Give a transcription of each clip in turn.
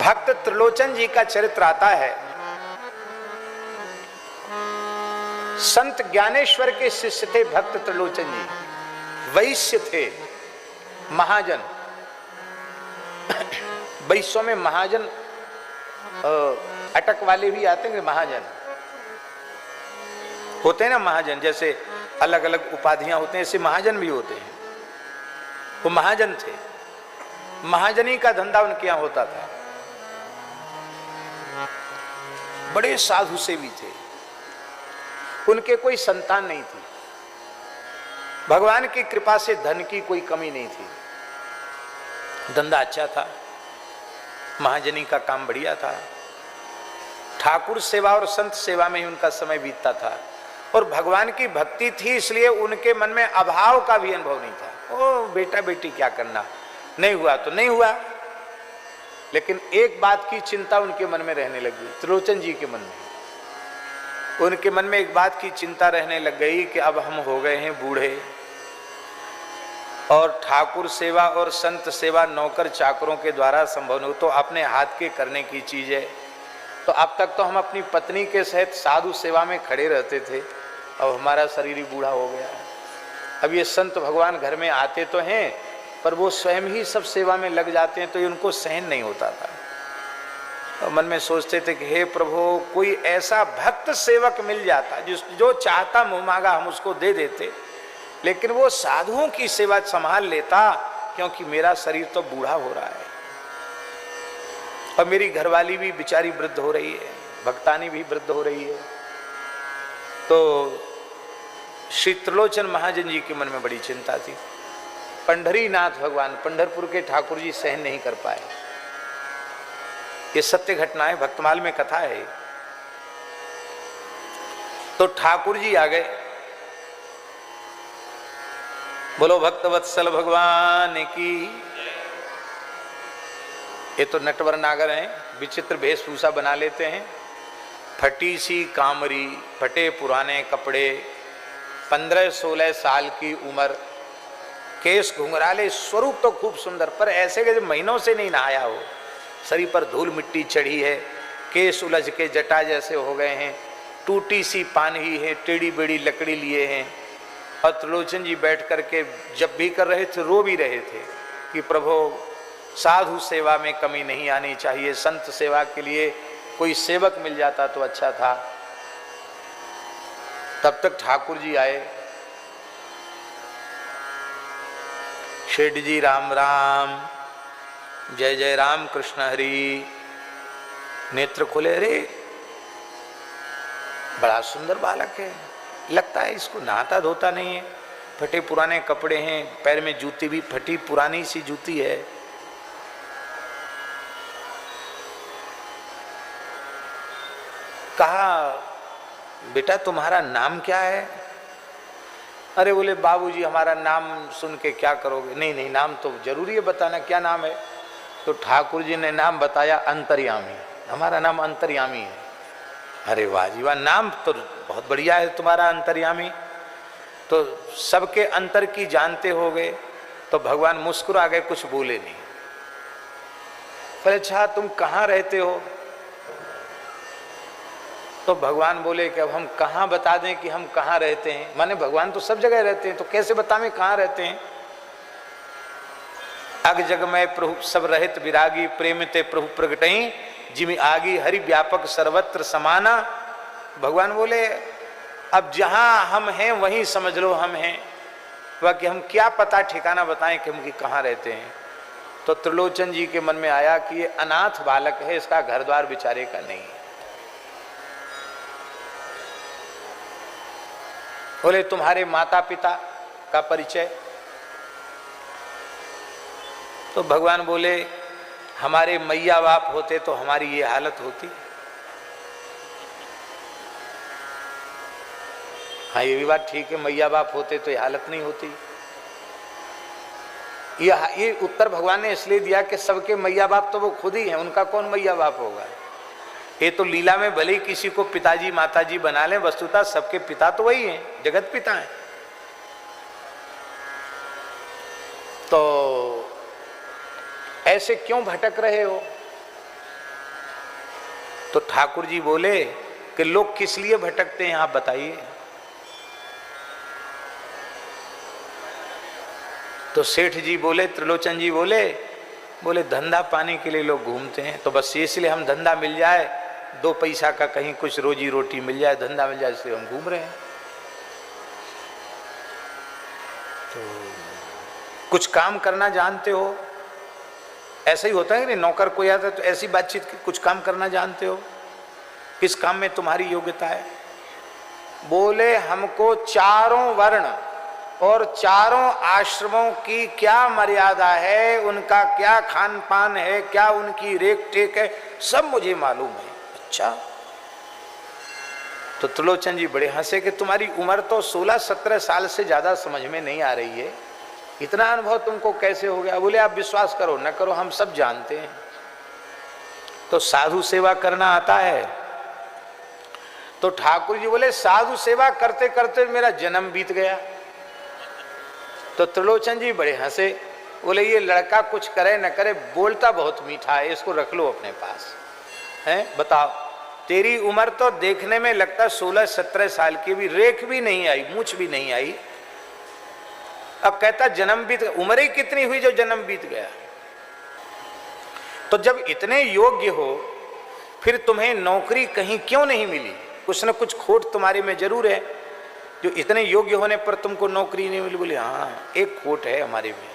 भक्त त्रिलोचन जी का चरित्र आता है। संत ज्ञानेश्वर के शिष्य थे भक्त त्रिलोचन जी, वैश्य थे, महाजन। वैश्यों में महाजन अटक वाले भी आते हैं, महाजन होते हैं ना। महाजन जैसे अलग अलग उपाधियां होते हैं, ऐसे महाजन भी होते हैं। वो महाजन थे, महाजनी का धंधा उनके यहां होता था। बड़े साधु सेवी थे, उनके कोई संतान नहीं थी। भगवान की कृपा से धन की कोई कमी नहीं थी, धंधा अच्छा था, महाजनी का काम बढ़िया था। ठाकुर सेवा और संत सेवा में ही उनका समय बीतता था और भगवान की भक्ति थी, इसलिए उनके मन में अभाव का भी अनुभव नहीं था। ओ बेटा बेटी क्या करना, नहीं हुआ तो नहीं हुआ। लेकिन एक बात की चिंता उनके मन में रहने लगी, त्रिलोचन जी के मन में। उनके मन में एक बात की चिंता रहने लग गई कि अब हम हो गए हैं बूढ़े और ठाकुर सेवा और संत सेवा नौकर चाकरों के द्वारा संभव नहीं, तो अपने हाथ के करने की चीज है। तो अब तक तो हम अपनी पत्नी के सहित साधु सेवा में खड़े रहते थे, अब हमारा शरीर ही बूढ़ा हो गया। अब ये संत भगवान घर में आते तो हैं, पर वो स्वयं ही सब सेवा में लग जाते हैं, तो ये उनको सहन नहीं होता था। तो मन में सोचते थे कि हे प्रभु, कोई ऐसा भक्त सेवक मिल जाता जो चाहता मुँह मांगा हम उसको दे देते, लेकिन वो साधुओं की सेवा संभाल लेता, क्योंकि मेरा शरीर तो बूढ़ा हो रहा है और मेरी घरवाली भी बेचारी वृद्ध हो रही है, भक्तानी भी वृद्ध हो रही है। तो श्री त्रिलोचन महाजन जी के मन में बड़ी चिंता थी। पंढरीनाथ भगवान, पंढरपुर के ठाकुर जी सहन नहीं कर पाए। ये सत्य घटना है, भक्तमाल में कथा है। तो ठाकुर जी आ गए, बोलो भक्तवत्सल भगवान की। ये तो नटवर नागर हैं, विचित्र वेशभूषा बना लेते हैं, फटी सी कामरी, फटे पुराने कपड़े, 15-16 साल की उम्र, केस घुंघराले, स्वरूप तो खूब सुंदर, पर ऐसे के जो महीनों से नहीं नहाया हो, शरीर पर धूल मिट्टी चढ़ी है, केस उलझ के जटा जैसे हो गए हैं, टूटी सी पानी है, टेढ़ी बेड़ी लकड़ी लिए हैं। और त्रिलोचन जी बैठ करके जब भी कर रहे थे रो भी रहे थे कि प्रभु साधु सेवा में कमी नहीं आनी चाहिए, संत सेवा के लिए कोई सेवक मिल जाता तो अच्छा था। तब तक ठाकुर जी आए। शेठ जी राम राम, जय जय राम कृष्ण हरि। नेत्र खोले, अरे बड़ा सुंदर बालक है, लगता है इसको नहाता धोता नहीं है, फटे पुराने कपड़े हैं, पैर में जूती भी फटी पुरानी सी जूती है। कहा बेटा तुम्हारा नाम क्या है? अरे बोले बाबूजी हमारा नाम सुन के क्या करोगे? नहीं नहीं, नाम तो जरूरी है बताना, क्या नाम है? तो ठाकुर जी ने नाम बताया, अंतर्यामी। हमारा नाम अंतर्यामी है। अरे वाह जी वाह, नाम तो बहुत बढ़िया है तुम्हारा अंतर्यामी, तो सबके अंतर की जानते हो गए। तो भगवान मुस्कुरा गए, कुछ बोले नहीं। बोले अच्छा तुम कहाँ रहते हो? तो भगवान बोले कि अब हम कहाँ बता दें कि हम कहाँ रहते हैं? माने भगवान तो सब जगह रहते हैं, तो कैसे बतावें कहाँ रहते हैं? अग जग में प्रभु सब रहित विरागी, प्रेम ते प्रभु प्रगटई, जिमि आगी हरि व्यापक सर्वत्र समाना। भगवान बोले अब जहां हम हैं वहीं समझ लो हम हैं, बाकी हम क्या पता ठिकाना बताएं कि हम कहाँ रहते हैं। तो त्रिलोचन जी के मन में आया कि ये अनाथ बालक है, इसका घर द्वार बेचारे का नहीं है। बोले तुम्हारे माता पिता का परिचय? तो भगवान बोले हमारे मैया बाप होते तो हमारी ये हालत होती। हाँ ये भी बात ठीक है, मैया बाप होते तो ये हालत नहीं होती। ये उत्तर भगवान ने इसलिए दिया कि सबके मैया बाप तो वो खुद ही हैं, उनका कौन मैया बाप होगा। ये तो लीला में भले ही किसी को पिताजी माताजी बना लें, वस्तुतः सबके पिता तो वही हैं, जगत पिता हैं। तो ऐसे क्यों भटक रहे हो? तो ठाकुर जी बोले कि लोग किस लिए भटकते हैं आप बताइए। तो सेठ जी बोले, त्रिलोचन जी बोले धंधा पाने के लिए लोग घूमते हैं, तो बस इसलिए हम धंधा मिल जाए, 2 पैसा का कहीं कुछ रोजी रोटी मिल जाए, धंधा मिल जाए, इसलिए हम घूम रहे हैं। तो कुछ काम करना जानते हो? ऐसा ही होता है कि नौकर कोई आता है तो ऐसी बातचीत की, कुछ काम करना जानते हो? किस काम में तुम्हारी योग्यता है? बोले हमको चारों वर्ण और चारों आश्रमों की क्या मर्यादा है, उनका क्या खान पान है, क्या उनकी रेख टेक है, सब मुझे मालूम है। अच्छा। तो त्रिलोचन जी बड़े हंसे कि तुम्हारी उम्र तो 16-17 साल से ज्यादा समझ में नहीं आ रही है, इतना अनुभव तुमको कैसे हो गया? बोले आप विश्वास करो न करो हम सब जानते हैं। तो साधु सेवा करना आता है? तो ठाकुर जी बोले साधु सेवा करते करते मेरा जन्म बीत गया। तो त्रिलोचन जी बड़े हंसे, बोले ये लड़का कुछ करे न करे बोलता बहुत मीठा है, इसको रख लो अपने पास। हैं बताओ, तेरी उम्र तो देखने में लगता 16-17 साल की, भी रेख भी नहीं आई, मूछ भी नहीं आई, अब कहता जन्म बीत गया। उम्र ही कितनी हुई जो जन्म बीत गया? तो जब इतने योग्य हो फिर तुम्हें नौकरी कहीं क्यों नहीं मिली? कुछ न कुछ खोट तुम्हारे में जरूर है, जो इतने योग्य होने पर तुमको नौकरी नहीं मिली। बोले हाँ एक खोट है हमारे में,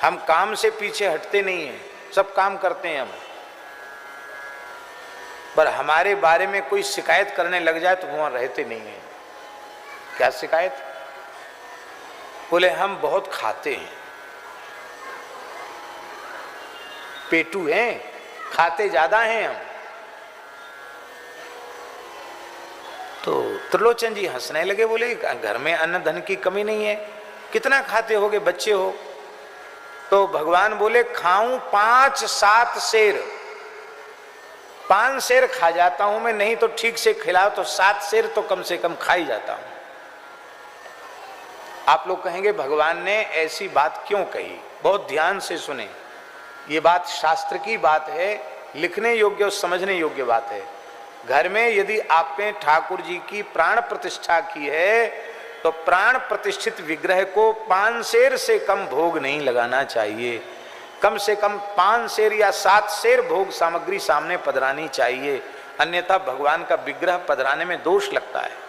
हम काम से पीछे हटते नहीं हैं, सब काम करते हैं हम, पर हमारे बारे में कोई शिकायत करने लग जाए तो वहां रहते नहीं हैं। क्या शिकायत? बोले हम बहुत खाते हैं, पेटू हैं, खाते ज्यादा हैं हम। तो त्रिलोचन जी हंसने लगे, बोले घर में अन्न धन की कमी नहीं है, कितना खाते होगे, बच्चे हो? तो भगवान बोले खाऊं 5-7 सेर, 5 सेर खा जाता हूं मैं, नहीं तो ठीक से खिलाओ तो 7 सेर तो कम से कम खा ही जाता हूं। आप लोग कहेंगे भगवान ने ऐसी बात क्यों कही? बहुत ध्यान से सुने, ये बात शास्त्र की बात है, लिखने योग्य और समझने योग्य बात है। घर में यदि आपने ठाकुर जी की प्राण प्रतिष्ठा की है तो प्राण प्रतिष्ठित विग्रह को 5 सेर से कम भोग नहीं लगाना चाहिए, कम से कम 5 सेर या 7 सेर भोग सामग्री सामने पधरानी चाहिए, अन्यथा भगवान का विग्रह पधराने में दोष लगता है।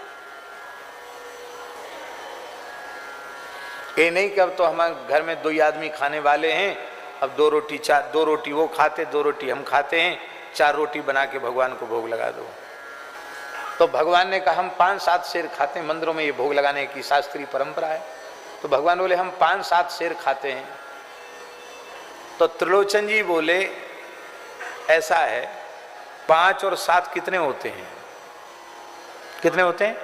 ये नहीं कि अब तो हमारे घर में 2 ही आदमी खाने वाले हैं, अब 2 रोटी वो खाते, 2 रोटी हम खाते हैं, 4 रोटी बना के भगवान को भोग लगा दो। तो भगवान ने कहा हम 5-7 सेर खाते हैं, मंदिरों में ये भोग लगाने की शास्त्रीय परंपरा है। तो भगवान बोले हम 5-7 सेर खाते हैं। तो त्रिलोचन जी बोले ऐसा है, 5 और 7 कितने होते हैं? कितने होते हैं?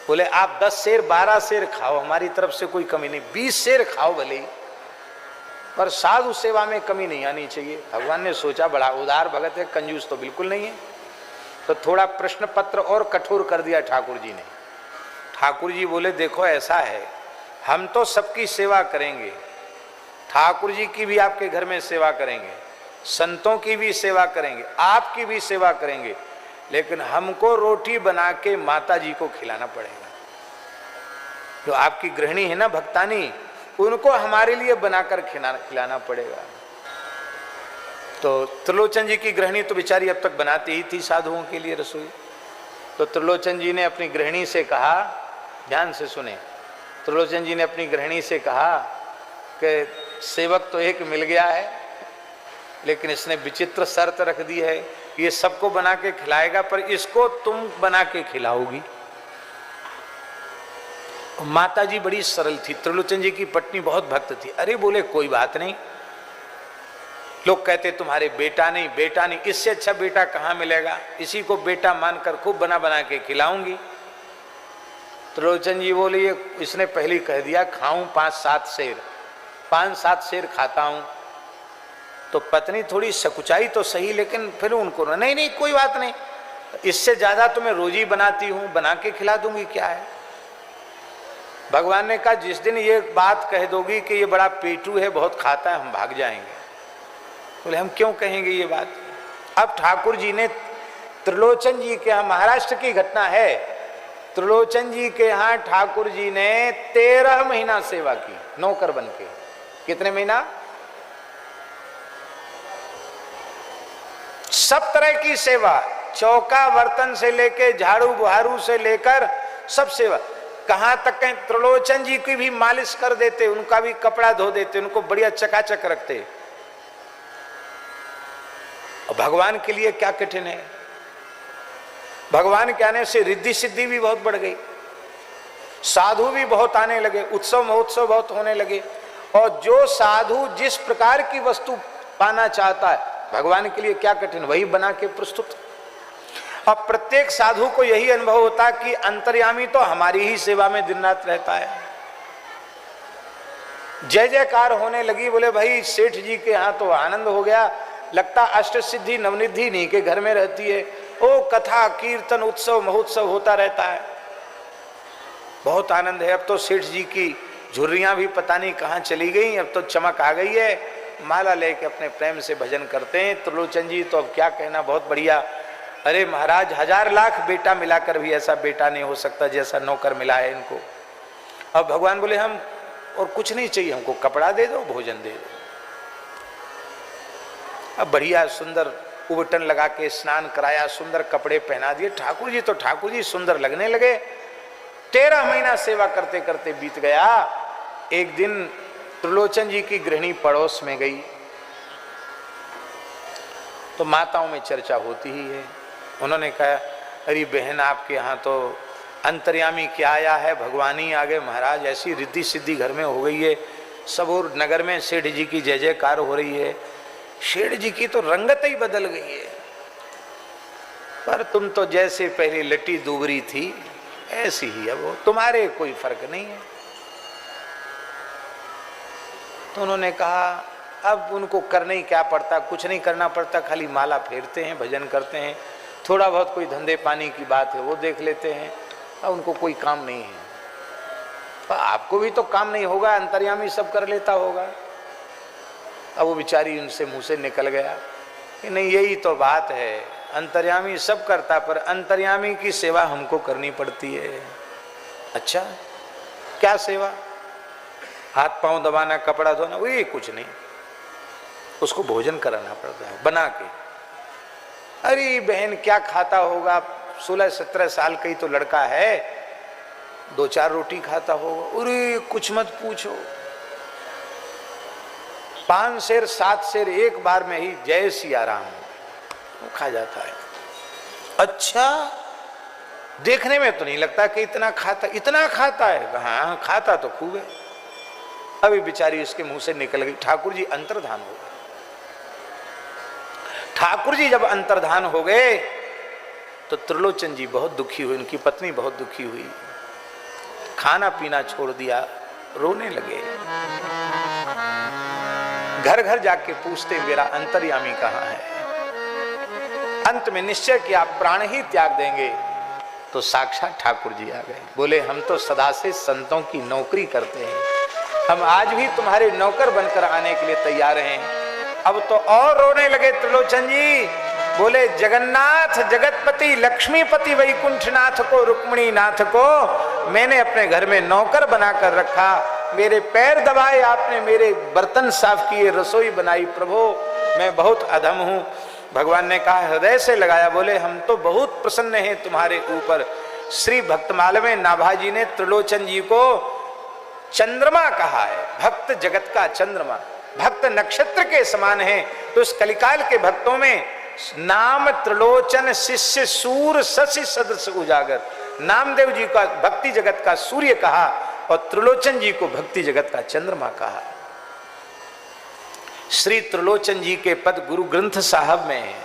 बोले आप 10 सेर 12 सेर खाओ, हमारी तरफ से कोई कमी नहीं, 20 सेर खाओ भले ही, पर साधु सेवा में कमी नहीं आनी चाहिए। भगवान ने सोचा बड़ा उदार भगत है, कंजूस तो बिल्कुल नहीं है, तो थोड़ा प्रश्न पत्र और कठोर कर दिया ठाकुर जी ने। ठाकुर जी बोले देखो ऐसा है, हम तो सबकी सेवा करेंगे, ठाकुर जी की भी आपके घर में सेवा करेंगे, संतों की भी सेवा करेंगे, आपकी भी सेवा करेंगे, लेकिन हमको रोटी बना के माता जी को खिलाना पड़ेगा। जो आपकी गृहिणी है ना भक्तानी, उनको हमारे लिए बनाकर खिलाना पड़ेगा। तो त्रिलोचन जी की गृहिणी तो बेचारी अब तक बनाती ही थी साधुओं के लिए रसोई। तो त्रिलोचन जी ने अपनी गृहिणी से कहा, ध्यान से सुने, त्रिलोचन जी ने अपनी गृहिणी से कहा कि सेवक तो एक मिल गया है, लेकिन इसने विचित्र शर्त रख दी है, ये सबको बना के खिलाएगा पर इसको तुम बना के खिलाओगी। माता जी बड़ी सरल थी, त्रिलोचन जी की पत्नी बहुत भक्त थी। अरे बोले कोई बात नहीं, लोग कहते तुम्हारे बेटा नहीं, इससे अच्छा बेटा कहाँ मिलेगा, इसी को बेटा मानकर खूब बना बना के खिलाऊंगी। त्रिलोचन जी बोले ये इसने पहले कह दिया खाऊं 5-7 सेर, 5-7 सेर खाता हूं। तो पत्नी थोड़ी सकुचाई तो सही, लेकिन फिर उनको नहीं कोई बात नहीं, इससे ज्यादा तो मैं रोज ही बनाती हूं, बना के खिला दूंगी, क्या है। भगवान ने कहा जिस दिन ये बात कह दोगी कि ये बड़ा पेटू है, बहुत खाता है, हम भाग जाएंगे। बोले हम क्यों कहेंगे ये बात। अब ठाकुर जी ने त्रिलोचन जी के यहाँ, महाराष्ट्र की घटना है, त्रिलोचन जी के यहाँ ठाकुर जी ने 13 महीना सेवा की नौकर बन के। कितने महीना? सब तरह की सेवा, चौका बर्तन से लेके झाड़ू बुहारू से लेकर सब सेवा। कहां तक कहें, त्रिलोचन जी की भी मालिश कर देते, उनका भी कपड़ा धो देते, उनको बढ़िया चकाचक रखते। और भगवान के लिए क्या कठिन है, भगवान के आने से रिद्धि सिद्धि भी बहुत बढ़ गई, साधु भी बहुत आने लगे, उत्सव महोत्सव बहुत होने लगे। और जो साधु जिस प्रकार की वस्तु पाना चाहता है, भगवान के लिए क्या कठिन, वही बना के प्रस्तुत। और प्रत्येक साधु को यही अनुभव होता कि अंतर्यामी तो हमारी ही सेवा में दिन रात रहता है। जय जयकार होने लगी, बोले भाई सेठ जी के यहाँ तो आनंद हो गया, लगता अष्ट सिद्धि नवनिधि नहीं के घर में रहती है। ओ कथा कीर्तन उत्सव महोत्सव होता रहता है, बहुत आनंद है। अब तो सेठ जी की झुर्रियां भी पता नहीं कहाँ चली गई, अब तो चमक आ गई है, माला लेके अपने प्रेम से भजन करते हैं। त्रिलोचन जी तो अब क्या कहना, बहुत बढ़िया। अरे महाराज 1000 लाख बेटा मिलाकर भी ऐसा बेटा नहीं हो सकता जैसा नौकर मिला है इनको। अब भगवान बोले हम और कुछ नहीं चाहिए, हमको कपड़ा दे दो, भोजन दे दो। अब बढ़िया सुंदर उबटन लगा के स्नान कराया, सुंदर कपड़े पहना दिए। ठाकुर जी तो ठाकुर जी सुंदर लगने लगे। 13 महीना सेवा करते करते बीत गया। एक दिन त्रिलोचन जी की गृहिणी पड़ोस में गई तो माताओं में चर्चा होती ही है। उन्होंने कहा अरे बहन आपके यहाँ तो अंतर्यामी क्या आया है, भगवान ही आ गए महाराज, ऐसी रिद्धि सिद्धि घर में हो गई है, सब और नगर में सेठ जी की जय जयकार हो रही है, सेठ जी की तो रंगत ही बदल गई है, पर तुम तो जैसे पहले लटी दुबरी थी ऐसी ही है वो, तुम्हारे कोई फर्क नहीं है। तो उन्होंने कहा अब उनको करने ही क्या पड़ता, कुछ नहीं करना पड़ता, खाली माला फेरते हैं, भजन करते हैं, थोड़ा बहुत कोई धंधे पानी की बात है वो देख लेते हैं, अब उनको कोई काम नहीं है। तो आपको भी तो काम नहीं होगा, अंतर्यामी सब कर लेता होगा। अब वो बेचारी उनसे मुंह से निकल गया कि नहीं यही तो बात है, अंतर्यामी सब करता पर अंतर्यामी की सेवा हमको करनी पड़ती है। अच्छा क्या सेवा? हाथ पांव दबाना, कपड़ा धोना, वो ये कुछ नहीं, उसको भोजन कराना पड़ता है बना के। अरे बहन क्या खाता होगा, 16-17 साल का ही तो लड़का है, 2-4 रोटी खाता होगा। अरे कुछ मत पूछो, 5 शेर 7 शेर एक बार में ही जय सिया राम वो खा जाता है। अच्छा देखने में तो नहीं लगता कि इतना खाता है। हाँ खाता तो खूब है। अभी बेचारी उसके मुंह से निकल गई। ठाकुर जी अंतर्धान हो गए। ठाकुर जी जब अंतर्धान हो गए तो त्रिलोचन जी बहुत दुखी हुई, उनकी पत्नी बहुत दुखी हुई, खाना पीना छोड़ दिया, रोने लगे। घर घर जाके पूछते मेरा अंतर्यामी कहाँ है। अंत में निश्चय किया प्राण ही त्याग देंगे तो साक्षात ठाकुर जी आ गए। बोले हम तो सदा से संतों की नौकरी करते हैं, हम आज भी तुम्हारे नौकर बनकर आने के लिए तैयार हैं। अब तो और रोने लगे त्रिलोचन जी। बोले जगन्नाथ जगतपति लक्ष्मीपति वैकुंठनाथ को, रुक्मिणी नाथ को मैंने अपने घर में नौकर बनाकर रखा, मेरे पैर दबाए आपने, मेरे बर्तन साफ किए, रसोई बनाई, प्रभु मैं बहुत अधम हूँ। भगवान ने कहा हृदय से लगाया। बोले हम तो बहुत प्रसन्न हैं तुम्हारे ऊपर। श्री भक्तमाल में नाभाजी ने त्रिलोचन जी को चंद्रमा कहा है, भक्त जगत का चंद्रमा, भक्त नक्षत्र के समान है। तो इस कलिकाल के भक्तों में नाम त्रिलोचन शिष्य सूर शशि सदृश उजागर, नामदेव जी का भक्ति जगत का सूर्य कहा और त्रिलोचन जी को भक्ति जगत का चंद्रमा कहा। श्री त्रिलोचन जी के पद गुरु ग्रंथ साहब में है,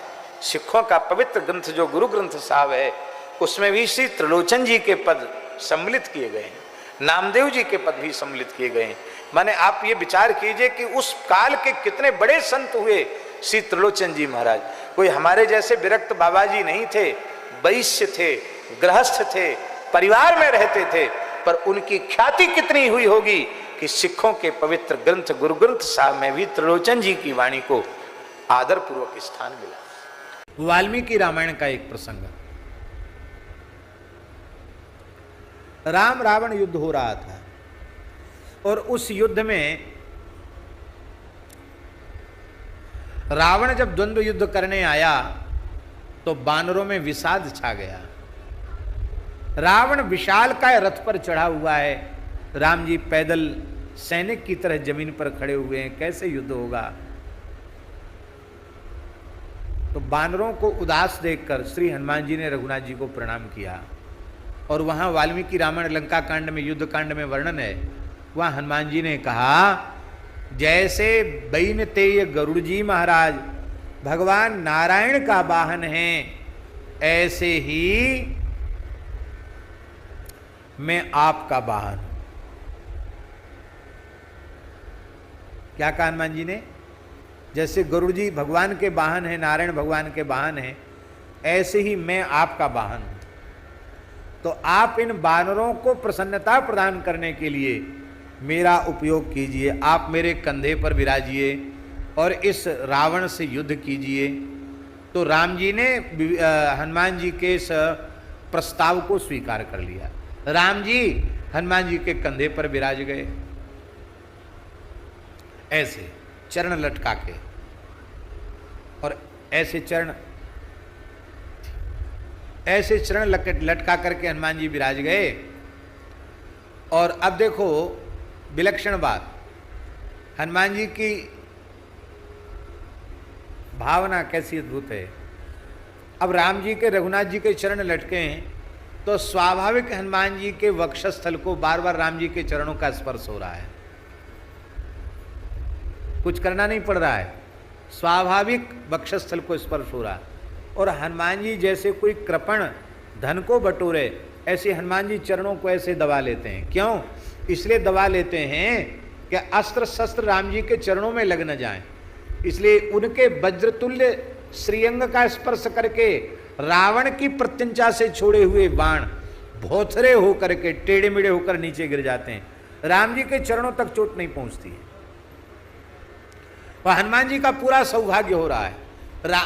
सिखों का पवित्र ग्रंथ जो गुरु ग्रंथ साहब है उसमें भी श्री त्रिलोचन जी के पद सम्मिलित किए गए हैं, नामदेव जी के पद भी सम्मिलित किए गए हैं। माने आप ये विचार कीजिए कि उस काल के कितने बड़े संत हुए श्री त्रिलोचन जी महाराज। कोई हमारे जैसे विरक्त बाबा जी नहीं थे, वैश्य थे, गृहस्थ थे, परिवार में रहते थे, पर उनकी ख्याति कितनी हुई होगी कि सिखों के पवित्र ग्रंथ गुरु ग्रंथ साहब में भी त्रिलोचन जी की वाणी को आदर पूर्वक स्थान मिला। वाल्मीकि रामायण का एक प्रसंग। राम रावण युद्ध हो रहा था और उस युद्ध में रावण जब द्वंद्व युद्ध करने आया तो बानरों में विषाद छा गया। रावण विशालकाय रथ पर चढ़ा हुआ है, राम जी पैदल सैनिक की तरह जमीन पर खड़े हुए हैं, कैसे युद्ध होगा। तो बानरों को उदास देखकर श्री हनुमान जी ने रघुनाथ जी को प्रणाम किया। और वहां वाल्मीकि रामायण लंका कांड में, युद्ध कांड में वर्णन है, वहां हनुमान जी ने कहा, जैसे बैन तेय गरुड़ जी महाराज भगवान नारायण का वाहन है, ऐसे ही मैं आपका वाहन हूं। क्या कहा हनुमान जी ने? जैसे गरुड़ जी भगवान के वाहन है, नारायण भगवान के वाहन है, ऐसे ही मैं आपका वाहन हूं। तो आप इन बानरों को प्रसन्नता प्रदान करने के लिए मेरा उपयोग कीजिए, आप मेरे कंधे पर विराजिए और इस रावण से युद्ध कीजिए। तो राम जी ने हनुमान जी के इस प्रस्ताव को स्वीकार कर लिया। राम जी हनुमान जी के कंधे पर विराज गए, ऐसे चरण लटका के, और ऐसे चरण लटका करके हनुमान जी विराज गए। और अब देखो विलक्षण बात, हनुमान जी की भावना कैसी अद्भुत है। अब राम जी के, रघुनाथ जी के चरण लटके हैं तो स्वाभाविक हनुमान जी के वक्षस्थल को बार बार राम जी के चरणों का स्पर्श हो रहा है, कुछ करना नहीं पड़ रहा है, स्वाभाविक वक्षस्थल को स्पर्श हो रहा है। और हनुमान जी जैसे कोई कृपण धन को बटोरे, ऐसे हनुमान जी चरणों को ऐसे दबा लेते हैं। क्यों? इसलिए दबा लेते हैं कि अस्त्र शस्त्र राम जी के चरणों में लग न जाएं, इसलिए उनके वज्रतुल्य श्रीअंग का स्पर्श करके रावण की प्रत्यंचा से छोड़े हुए बाण भोथरे होकर के टेढ़े मेढ़े होकर नीचे गिर जाते हैं, राम जी के चरणों तक चोट नहीं पहुंचती है। और हनुमान जी का पूरा सौभाग्य हो रहा है,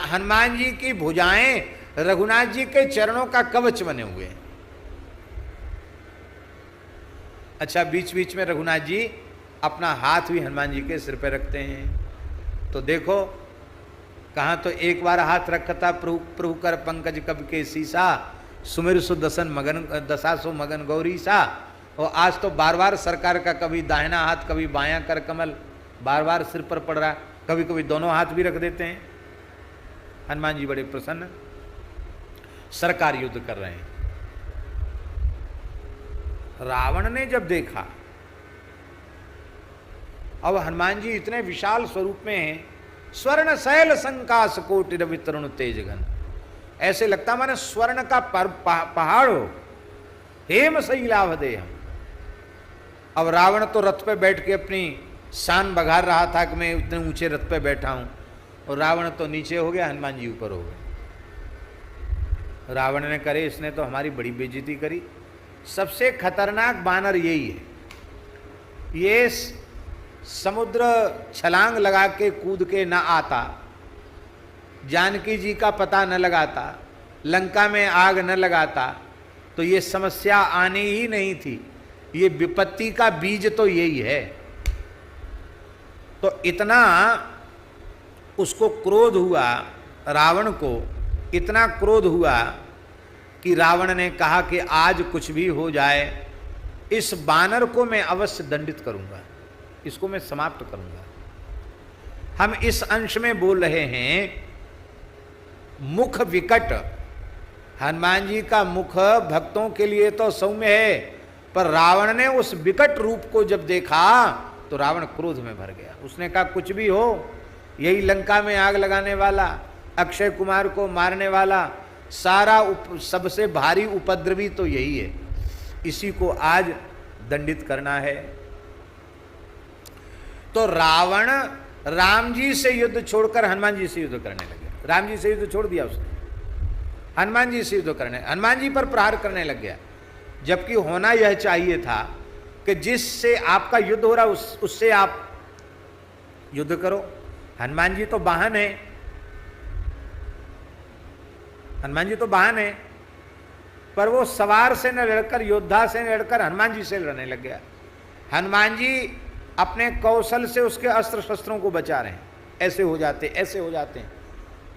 हनुमान जी की भुजाएं रघुनाथ जी के चरणों का कवच बने हुए हैं। अच्छा, बीच बीच में रघुनाथ जी अपना हाथ भी हनुमान जी के सिर पे रखते हैं। तो देखो, कहाँ तो एक बार हाथ रखा था, प्रभु कर पंकज कब के सीसा, सुमिर सुदसन मगन दसासो मगन गौरी सा। और आज तो बार बार सरकार का कभी दाहिना हाथ कभी बायां कर कमल बार बार सिर पर पड़ रहा, कभी कभी दोनों हाथ भी रख देते हैं। हनुमान जी बड़े प्रसन्न, सरकार युद्ध कर रहे हैं। रावण ने जब देखा, अब हनुमान जी इतने विशाल स्वरूप में हैं, स्वर्ण शैल संकाश कोटि रवि तरुण तेज घन, ऐसे लगता माने स्वर्ण का पहाड़ हो, हेम शैलावदेहम। अब रावण तो रथ पे बैठ के अपनी शान बघार रहा था कि मैं उतने ऊंचे रथ पे बैठा हूं, और रावण तो नीचे हो गया, हनुमान जी ऊपर हो गए। रावण ने करे, इसने तो हमारी बड़ी बेइज्जती करी। सबसे खतरनाक बानर यही है, ये समुद्र छलांग लगा के कूद के न आता, जानकी जी का पता न लगाता, लंका में आग न लगाता, तो ये समस्या आनी ही नहीं थी। ये विपत्ति का बीज तो यही है। तो इतना उसको क्रोध हुआ, रावण को इतना क्रोध हुआ कि रावण ने कहा कि आज कुछ भी हो जाए, इस बानर को मैं अवश्य दंडित करूंगा, इसको मैं समाप्त करूंगा। हम इस अंश में बोल रहे हैं मुख विकट। हनुमान जी का मुख भक्तों के लिए तो सौम्य है, पर रावण ने उस विकट रूप को जब देखा तो रावण क्रोध में भर गया। उसने कहा कुछ भी हो, यही लंका में आग लगाने वाला, अक्षय कुमार को मारने वाला, सारा सबसे भारी उपद्रवी तो यही है, इसी को आज दंडित करना है। तो रावण राम जी से युद्ध छोड़कर हनुमान जी से युद्ध करने लगे। राम जी से युद्ध छोड़ दिया उसने, हनुमान जी से युद्ध करने, हनुमान जी पर प्रहार करने लग गया। जबकि होना यह चाहिए था कि जिससे आपका युद्ध हो रहा उससे आप युद्ध करो। हनुमान जी तो वाहन है, हनुमान जी तो वाहन है, पर वो सवार से न लड़कर, योद्धा से न लड़कर हनुमान जी से लड़ने लग गया। हनुमान जी अपने कौशल से उसके अस्त्र शस्त्रों को बचा रहे हैं। ऐसे हो जाते, ऐसे हो जाते हैं।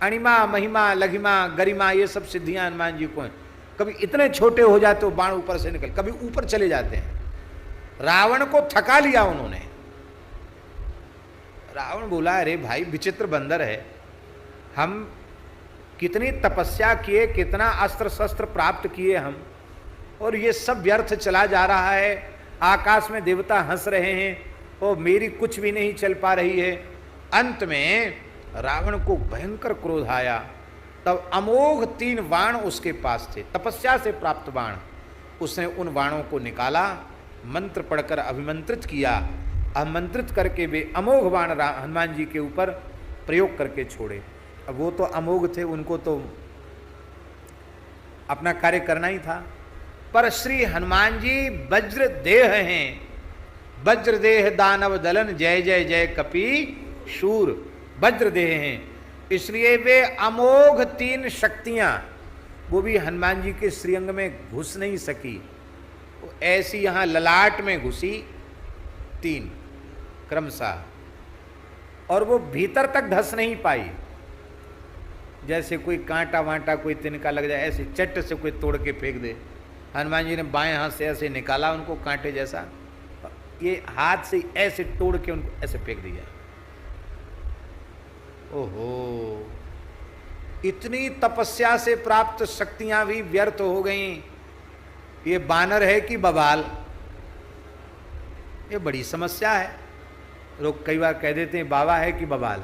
अणिमा, महिमा, लघिमा, गरिमा, ये सब सिद्धियां हनुमान जी को हैं। कभी इतने छोटे हो जाते हो बाण ऊपर से निकल, कभी ऊपर चले जाते हैं। रावण को थका लिया उन्होंने। रावण बोला, अरे भाई विचित्र बंदर है, हम कितनी तपस्या किए, कितना अस्त्र शस्त्र प्राप्त किए हम, और ये सब व्यर्थ चला जा रहा है। आकाश में देवता हंस रहे हैं और मेरी कुछ भी नहीं चल पा रही है। अंत में रावण को भयंकर क्रोध आया। तब अमोघ 3 बाण उसके पास थे, तपस्या से प्राप्त बाण। उसने उन बाणों को निकाला, मंत्र पढ़कर अभिमंत्रित किया। अभिमंत्रित करके वे अमोघ बाण हनुमान जी के ऊपर प्रयोग करके छोड़े। अब वो तो अमोघ थे, उनको तो अपना कार्य करना ही था। पर श्री हनुमान जी वज्र देह हैं, वज्र देह दानव दलन, जय जय जय कपी शूर। वज्र देह हैं, इसलिए वे अमोघ 3 शक्तियां वो भी हनुमान जी के श्रीअंग में घुस नहीं सकी। ऐसी यहां ललाट में घुसी 3 क्रमशः, और वो भीतर तक धस नहीं पाई। जैसे कोई कांटा वांटा, कोई तिनका लग जाए, ऐसे चट से कोई तोड़ के फेंक दे। हनुमान जी ने बाएं हाथ से ऐसे निकाला उनको कांटे जैसा, ये हाथ से ऐसे तोड़ के उनको ऐसे फेंक दिया। ओहो, इतनी तपस्या से प्राप्त शक्तियां भी व्यर्थ हो गईं। ये बानर है कि बवाल, ये बड़ी समस्या है। लोग कई बार कह देते हैं बाबा है कि बवाल,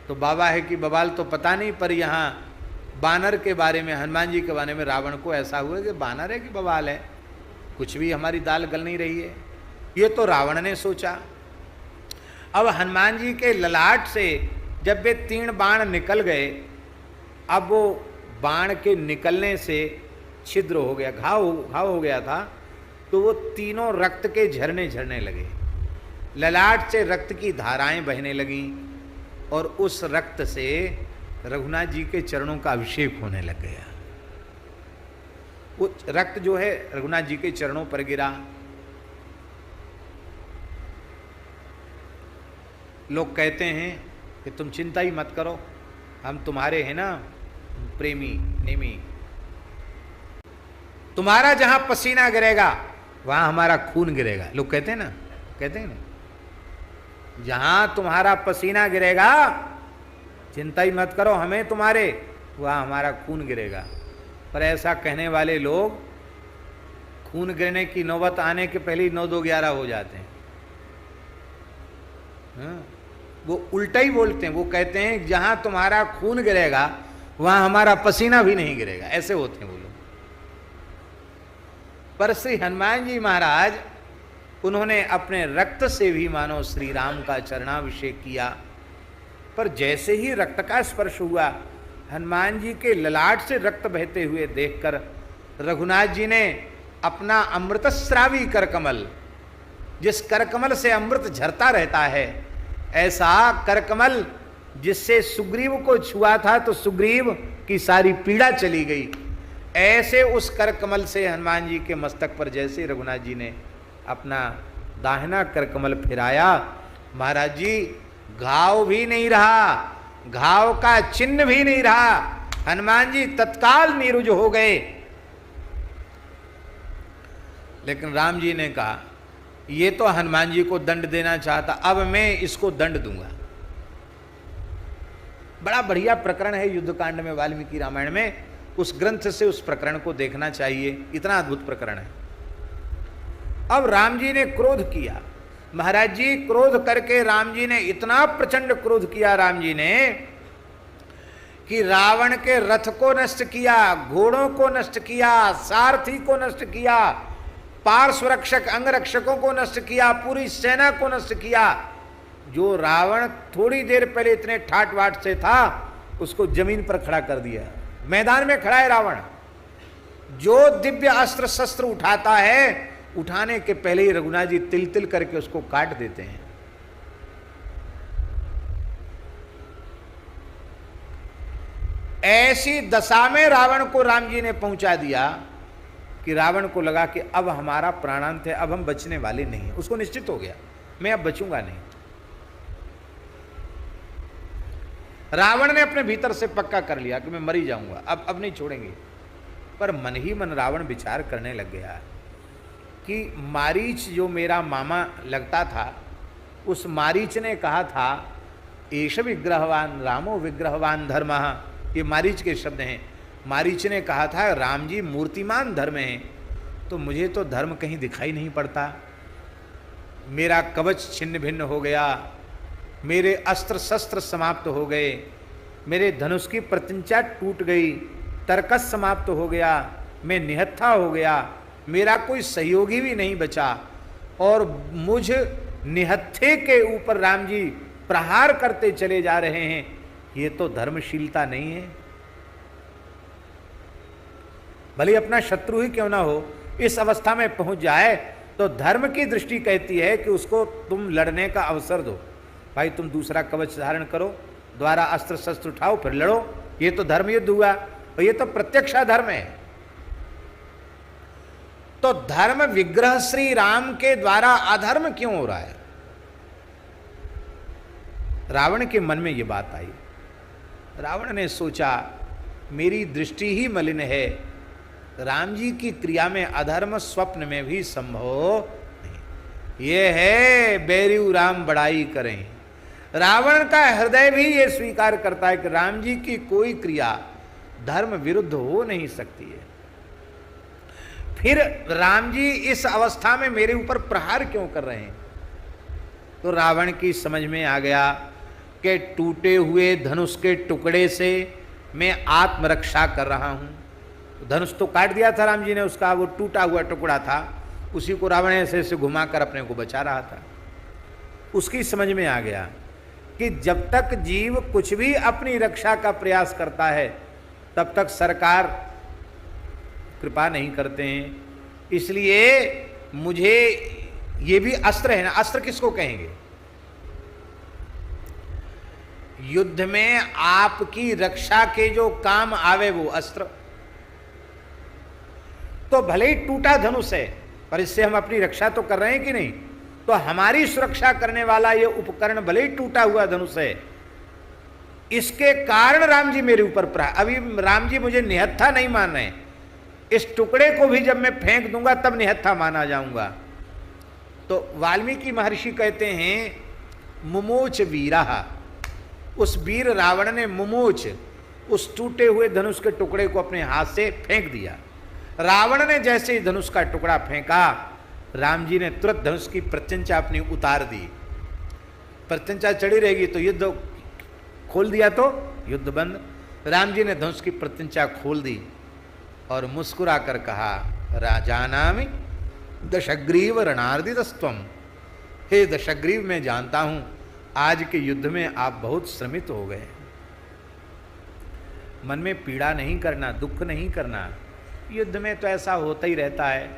तो बाबा है कि बवाल तो पता नहीं, पर यहाँ बानर के बारे में, हनुमान जी के बारे में रावण को ऐसा हुआ कि बानर है कि बवाल है, कुछ भी हमारी दाल गल नहीं रही है। ये तो रावण ने सोचा। अब हनुमान जी के ललाट से जब वे 3 बाण निकल गए, अब वो बाण के निकलने से छिद्र हो गया, घाव हो गया था, तो वो तीनों रक्त के झरने झरने लगे। ललाट से रक्त की धाराएं बहने लगीं और उस रक्त से रघुनाथ जी के चरणों का अभिषेक होने लग गया। वो रक्त जो है रघुनाथ जी के चरणों पर गिरा। लोग कहते हैं कि तुम चिंता ही मत करो, हम तुम्हारे हैं ना प्रेमी नेमी, तुम्हारा जहां पसीना गिरेगा वहां हमारा खून गिरेगा। लोग कहते हैं ना, कहते हैं ना, जहां तुम्हारा पसीना गिरेगा चिंता ही मत करो, हमें तुम्हारे, वहां हमारा खून गिरेगा। पर ऐसा कहने वाले लोग खून गिरने की नौबत आने के पहले ही 9-2-11 हो जाते हैं। हाँ? वो उल्टा ही बोलते हैं। वो कहते हैं जहां तुम्हारा खून गिरेगा वहां हमारा पसीना भी नहीं गिरेगा, ऐसे होते हैं वो लोग। पर श्री हनुमान जी महाराज, उन्होंने अपने रक्त से भी मानो श्री राम का चरणाभिषेक किया। पर जैसे ही रक्त का स्पर्श हुआ, हनुमान जी के ललाट से रक्त बहते हुए देखकर रघुनाथ जी ने अपना अमृतस्रावी करकमल, जिस करकमल से अमृत झरता रहता है, ऐसा करकमल जिससे सुग्रीव को छुआ था तो सुग्रीव की सारी पीड़ा चली गई, ऐसे उस करकमल से हनुमान जी के मस्तक पर जैसे रघुनाथ जी ने अपना दाहिना करकमल फिराया, महाराज जी घाव भी नहीं रहा, घाव का चिन्ह भी नहीं रहा। हनुमान जी तत्काल नीरुज हो गए। लेकिन राम जी ने कहा, ये तो हनुमान जी को दंड देना चाहता, अब मैं इसको दंड दूंगा। बड़ा बढ़िया प्रकरण है युद्धकांड में, वाल्मीकि रामायण में, उस ग्रंथ से उस प्रकरण को देखना चाहिए, इतना अद्भुत प्रकरण है। अब राम जी ने क्रोध किया, महाराज जी क्रोध करके राम जी ने इतना प्रचंड क्रोध किया, राम जी ने, कि रावण के रथ को नष्ट किया, घोड़ों को नष्ट किया, सारथी को नष्ट किया, पार्श्वरक्षक अंगरक्षकों को नष्ट किया, पूरी सेना को नष्ट किया। जो रावण थोड़ी देर पहले इतने ठाट बाट से था, उसको जमीन पर खड़ा कर दिया। मैदान में खड़ा है रावण। जो दिव्य अस्त्र शस्त्र उठाता है, उठाने के पहले ही रघुनाथ जी तिल तिल करके उसको काट देते हैं। ऐसी दशा में रावण को राम जी ने पहुंचा दिया कि रावण को लगा कि अब हमारा प्राणांत है, अब हम बचने वाले नहीं हैं। उसको निश्चित हो गया मैं अब बचूंगा नहीं। रावण ने अपने भीतर से पक्का कर लिया कि मैं मर ही जाऊंगा, अब नहीं छोड़ेंगे। पर मन ही मन रावण विचार करने लग गया कि मारीच जो मेरा मामा लगता था, उस मारीच ने कहा था एष विग्रहवान रामो विग्रहवान धर्मः, ये मारीच के शब्द हैं। मारीच ने कहा था राम जी मूर्तिमान धर्म हैं, तो मुझे तो धर्म कहीं दिखाई नहीं पड़ता। मेरा कवच छिन्न भिन्न हो गया, मेरे अस्त्र शस्त्र समाप्त हो गए, मेरे धनुष की प्रत्यंचा टूट गई, तर्कस समाप्त हो गया, मैं निहत्था हो गया, मेरा कोई सहयोगी भी नहीं बचा, और मुझ निहत्थे के ऊपर राम जी प्रहार करते चले जा रहे हैं। ये तो धर्मशीलता नहीं है। भले अपना शत्रु ही क्यों ना हो, इस अवस्था में पहुंच जाए तो धर्म की दृष्टि कहती है कि उसको तुम लड़ने का अवसर दो। भाई तुम दूसरा कवच धारण करो, द्वारा अस्त्र शस्त्र उठाओ, फिर लड़ो। ये तो धर्म युद्ध हुआ, और ये तो प्रत्यक्ष धर्म है। तो धर्म विग्रह श्री राम के द्वारा अधर्म क्यों हो रहा है? रावण के मन में ये बात आई। रावण ने सोचा मेरी दृष्टि ही मलिन है, राम जी की क्रिया में अधर्म स्वप्न में भी संभव नहीं। ये है बैरियू राम बड़ाई करें। रावण का हृदय भी ये स्वीकार करता है कि राम जी की कोई क्रिया धर्म विरुद्ध हो नहीं सकती है। फिर राम जी इस अवस्था में मेरे ऊपर प्रहार क्यों कर रहे हैं? तो रावण की समझ में आ गया कि टूटे हुए धनुष के टुकड़े से मैं आत्मरक्षा कर रहा हूं। धनुष तो काट दिया था राम जी ने, उसका वो टूटा हुआ टुकड़ा था, उसी को रावण ऐसे घुमाकर अपने को बचा रहा था। उसकी समझ में आ गया कि जब तक जीव कुछ भी अपनी रक्षा का प्रयास करता है तब तक सरकार कृपा नहीं करते हैं। इसलिए मुझे ये भी अस्त्र है ना, अस्त्र किसको कहेंगे? युद्ध में आपकी रक्षा के जो काम आवे वो अस्त्र। तो भले ही टूटा धनुष है, पर इससे हम अपनी रक्षा तो कर रहे हैं कि नहीं? तो हमारी सुरक्षा करने वाला ये उपकरण भले ही टूटा हुआ धनुष है, इसके कारण राम जी मेरे ऊपर अभी राम जी मुझे निहत्था नहीं मान रहे। इस टुकड़े को भी जब मैं फेंक दूंगा तब निहत्था माना जाऊंगा। तो वाल्मीकि महर्षि कहते हैं मुमोच वीरा, उस वीर रावण ने मुमोच, उस टूटे हुए धनुष के टुकड़े को अपने हाथ से फेंक दिया। रावण ने जैसे ही धनुष का टुकड़ा फेंका, राम जी ने तुरंत धनुष की प्रत्यंचा अपनी उतार दी। प्रत्यंचा चढ़ी रहेगी तो युद्ध, खोल दिया तो युद्ध बंद। राम जी ने धनुष की प्रत्यंचा खोल दी और मुस्कुरा कर कहा राजानामि दशग्रीव रणार्दितस्त्वम, हे दशग्रीव मैं जानता हूं आज के युद्ध में आप बहुत श्रमित हो गए। मन में पीड़ा नहीं करना, दुख नहीं करना, युद्ध में तो ऐसा होता ही रहता है।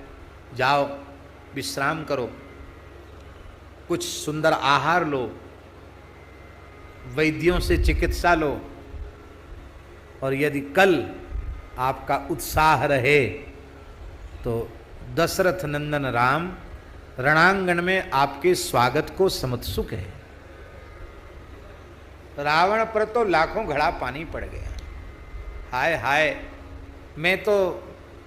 जाओ विश्राम करो, कुछ सुंदर आहार लो, वैद्यों से चिकित्सा लो, और यदि कल आपका उत्साह रहे तो दशरथ नंदन राम रणांगण में आपके स्वागत को समुत्सुक है। रावण पर तो लाखों घड़ा पानी पड़ गया। हाय हाय, मैं तो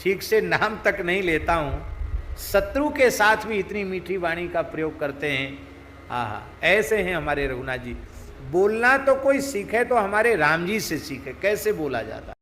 ठीक से नाम तक नहीं लेता हूँ, शत्रु के साथ भी इतनी मीठी वाणी का प्रयोग करते हैं। आहा, ऐसे हैं हमारे रघुनाथ जी। बोलना तो कोई सीखे तो हमारे राम जी से सीखे, कैसे बोला जाता।